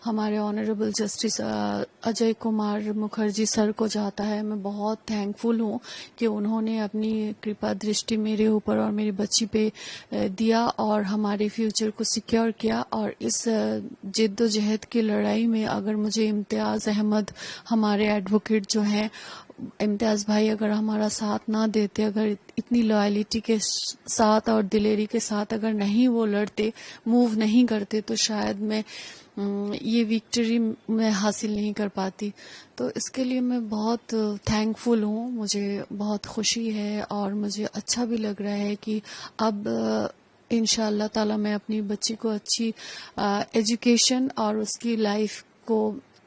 ہمارے honourable justice Ajay Kumar Mukherjee سر کو جاتا ہے. میں بہت تھینک فل ہوں کہ انہوں نے اپنی کرپا درشٹی میرے اوپر اور میری بچی پہ دیا اور ہمارے فیوچر کو سیکیور کیا. اور اس جد و جہد کی لڑائی میں اگر مجھے امتیاز احمد ہمارے ایڈوکیٹ جو ہیں، امتیاز بھائی اگر ہمارا ساتھ نہ دیتے، اگر اتنی لائلٹی کے ساتھ اور دلیری کے ساتھ اگر نہیں وہ لڑتے، موو نہیں کرتے، تو شاید میں یہ وکٹری میں حاصل نہیں کر پاتی. تو اس کے لیے میں بہت تھینک فل ہوں. مجھے بہت خوشی ہے اور مجھے اچھا بھی لگ رہا ہے کہ اب انشاء اللہ تعالی میں اپنی بچی کو اچھی ایجوکیشن اور اس کی لائف کو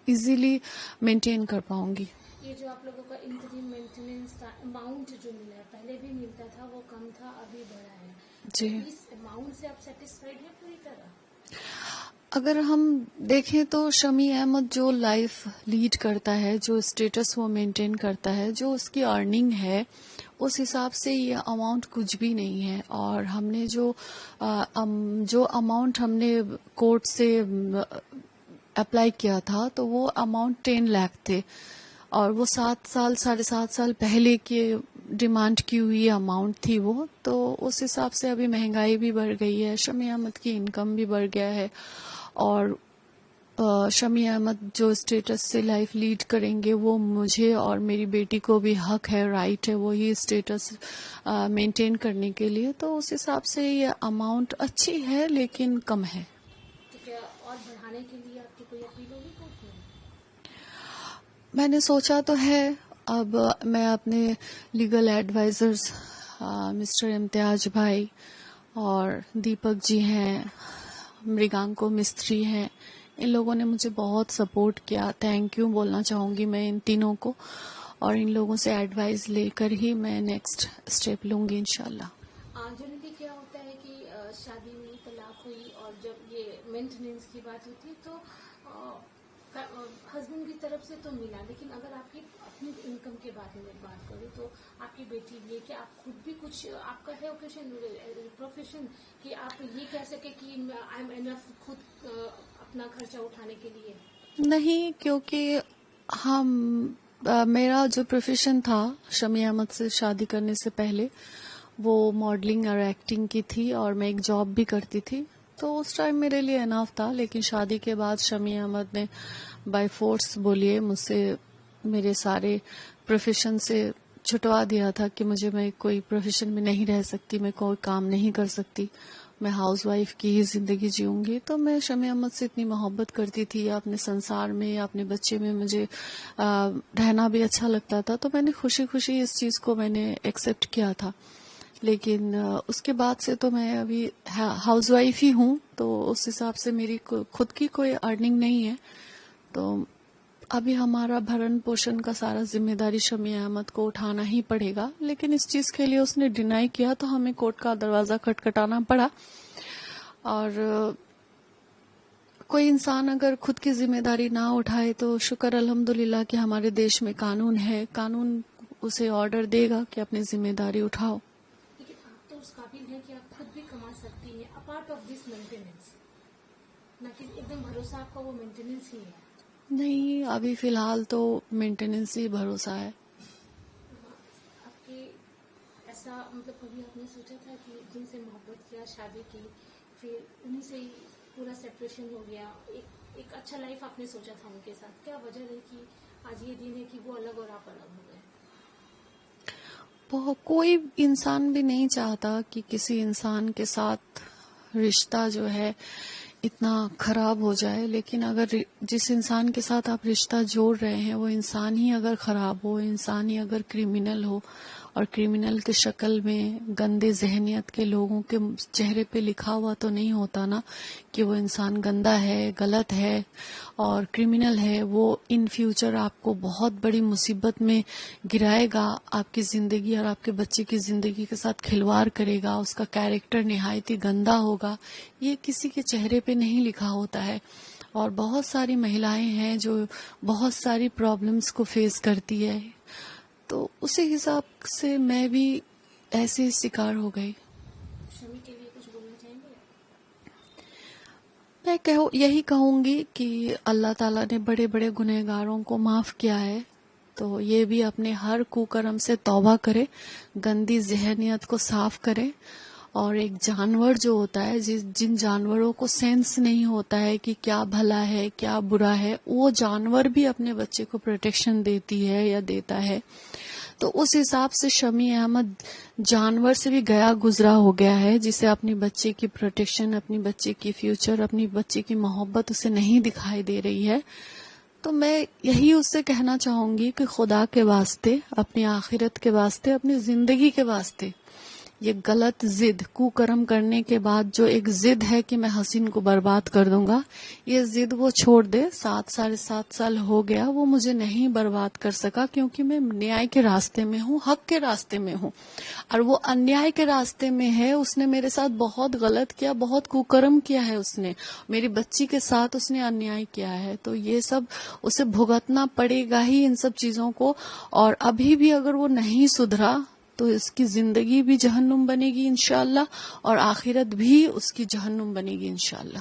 ایزیلی مینٹین کر پاؤں گی. یہ جو آپ لوگوں کا انٹریم مینٹیننس کا اماؤنٹ جو ملا ہے، پہلے بھی ملتا تھا، وہ کم تھا، ابھی بڑھا ہے، جی، اس اماؤنٹ سے آپ سیٹسفائیڈ ہیں پوری طرح؟ اگر ہم دیکھیں تو شمی احمد جو لائف لیڈ کرتا ہے، جو اسٹیٹس وہ مینٹین کرتا ہے، جو اس کی ارننگ ہے، اس حساب سے یہ اماؤنٹ کچھ بھی نہیں ہے. اور ہم نے جو اماؤنٹ ہم نے کورٹ سے اپلائی کیا تھا تو وہ اماؤنٹ 10 لاکھ تھے، اور وہ 7 سال پہلے کی ڈیمانڈ کی ہوئی اماؤنٹ تھی وہ. تو اس حساب سے ابھی مہنگائی بھی بڑھ گئی ہے، شمی احمد کی انکم بھی بڑھ گیا ہے، اور شمی احمد جو اسٹیٹس سے لائف لیڈ کریں گے وہ مجھے اور میری بیٹی کو بھی حق ہے، رائٹ ہے وہی اسٹیٹس مینٹین کرنے کے لیے. تو اس حساب سے یہ اماؤنٹ اچھی ہے لیکن کم ہے. تو کیا اور بڑھانے کے لیے آپ کی کوئی اپیل ہوگی کورٹ میں؟ میں نے سوچا تو ہے. اب میں اپنے لیگل ایڈوائزرز مسٹر امتیاز بھائی اور دیپک جی ہیں، مریگانکو مستری ہیں، ان لوگوں نے مجھے بہت سپورٹ کیا. تھینک یو بولنا چاہوں گی میں ان تینوں کو، اور ان لوگوں سے ایڈوائز لے کر ہی میں نیکسٹ اسٹیپ لوں گی انشاءاللہ. جنرلی کیا ہوتا ہے کہ شادی ہوئی، طلاق ہوئی، اور جب یہ مینٹیننس کی بات ہوتی ہے تو ہسبینڈ کی طرف سے تو ملا، لیکن اگر آپ کی اپنی انکم کے بارے میں بات کروں تو آپ کی بیٹی بھی ہے کہ آپ خود بھی کچھ، آپ کا ہے پروفیشن کہ آپ یہ کہہ سکے کہ آئی ایم انف خود اپنا خرچہ اٹھانے کے لیے؟ نہیں، کیونکہ میرا جو پروفیشن تھا شمی احمد سے شادی کرنے سے پہلے وہ ماڈلنگ اور ایکٹنگ کی تھی، اور میں ایک جاب بھی کرتی تھی، تو اس ٹائم میرے لیے انف تھا. لیکن شادی کے بعد شمی احمد نے بائی فورس بولیے مجھ سے میرے سارے پروفیشن سے چھٹوا دیا تھا کہ میں کوئی پروفیشن میں نہیں رہ سکتی، میں کوئی کام نہیں کر سکتی، میں ہاؤس وائف کی ہی زندگی جیوں گی. تو میں شمی احمد سے اتنی محبت کرتی تھی، یا اپنے سنسار میں یا اپنے بچے میں مجھے رہنا بھی اچھا لگتا تھا، تو میں نے خوشی خوشی اس چیز کو میں نے ایکسپٹ کیا تھا. لیکن اس کے بعد سے تو میں ابھی ہاؤس وائف ہی ہوں، تو اس حساب سے میری خود کی کوئی ارننگ نہیں ہے. تو ابھی ہمارا بھرن پوشن کا سارا ذمہ داری شمی احمد کو اٹھانا ہی پڑے گا. لیکن اس چیز کے لیے اس نے ڈینائی کیا تو ہمیں کورٹ کا دروازہ کھٹکھٹانا پڑا. اور کوئی انسان اگر خود کی ذمہ داری نہ اٹھائے تو شکر الحمدللہ کہ ہمارے دیش میں قانون ہے، قانون اسے آرڈر دے گا کہ اپنی ذمہ داری اٹھاؤ. لیکن آپ تو اس قابل ہیں کہ آپ خود بھی کما سکتی ہیں اپارٹ آف دس مینٹیننس، نہ کہ ایک دم بھروسہ آپ کا وہ مینٹیننس ہی ہے. نہیں، ابھی فی الحال تو مینٹیننس ہی بھروسہ ہے. آپ کی ایسا مطلب کبھی آپ نے سوچا تھا کہ جن سے محبت کیا، شادی کی، پھر انہیں سے ہی پورا سیپریشن ہو گیا، ایک اچھا لائف آپ نے سوچا تھا ان کے ساتھ، کیا وجہ رہی کہ آج یہ دن ہے کہ وہ الگ اور آپ الگ ہو گئے؟ کوئی انسان بھی نہیں چاہتا کہ کسی انسان کے ساتھ رشتہ جو ہے اتنا خراب ہو جائے. لیکن اگر جس انسان کے ساتھ آپ رشتہ جوڑ رہے ہیں وہ انسان ہی اگر خراب ہو، انسان ہی اگر کرمینل ہو، اور کرمینل کے شکل میں گندے ذہنیت کے لوگوں کے چہرے پہ لکھا ہوا تو نہیں ہوتا نا کہ وہ انسان گندا ہے، غلط ہے اور کرمینل ہے. وہ ان فیوچر آپ کو بہت بڑی مصیبت میں گرائے گا، آپ کی زندگی اور آپ کے بچے کی زندگی کے ساتھ کھلواڑ کرے گا، اس کا کیریکٹر نہایت ہی گندا ہوگا. یہ کسی کے چہرے پہ نہیں لکھا ہوتا ہے. اور بہت ساری مہلائیں ہیں جو بہت ساری پرابلمز کو فیس کرتی ہے، تو اسی حساب سے میں بھی ایسے شکار ہو گئی. شمی کے لیے کچھ بولنا چاہیں گے؟ میں یہی کہوں گی کہ اللہ تعالیٰ نے بڑے بڑے گنہگاروں کو معاف کیا ہے، تو یہ بھی اپنے ہر کوکرم سے توبہ کرے، گندی ذہنیت کو صاف کرے. اور ایک جانور جو ہوتا ہے، جن جانوروں کو سینس نہیں ہوتا ہے کہ کیا بھلا ہے کیا برا ہے، وہ جانور بھی اپنے بچے کو پروٹیکشن دیتی ہے یا دیتا ہے. تو اس حساب سے شمی احمد جانور سے بھی گیا گزرا ہو گیا ہے، جسے اپنی بچے کی پروٹیکشن، اپنی بچے کی فیوچر، اپنی بچے کی محبت اسے نہیں دکھائی دے رہی ہے. تو میں یہی اس سے کہنا چاہوں گی کہ خدا کے واسطے، اپنی آخرت کے واسطے، اپنی زندگی کے واسطے، یہ غلط ضد کوکرم کرنے کے بعد جو ایک ضد ہے کہ میں حسین کو برباد کر دوں گا، یہ ضد وہ چھوڑ دے. 7 سال ہو گیا، وہ مجھے نہیں برباد کر سکا، کیونکہ میں نیائے کے راستے میں ہوں، حق کے راستے میں ہوں. اور وہ انیائے کے راستے میں ہے. اس نے میرے ساتھ بہت غلط کیا، بہت کوکرم کیا ہے. اس نے میری بچی کے ساتھ اس نے انیائے کیا ہے. تو یہ سب اسے بھگتنا پڑے گا ہی ان سب چیزوں کو. اور ابھی بھی اگر وہ نہیں سدھرا تو اس کی زندگی بھی جہنم بنے گی انشاءاللہ، اور آخرت بھی اس کی جہنم بنے گی انشاءاللہ.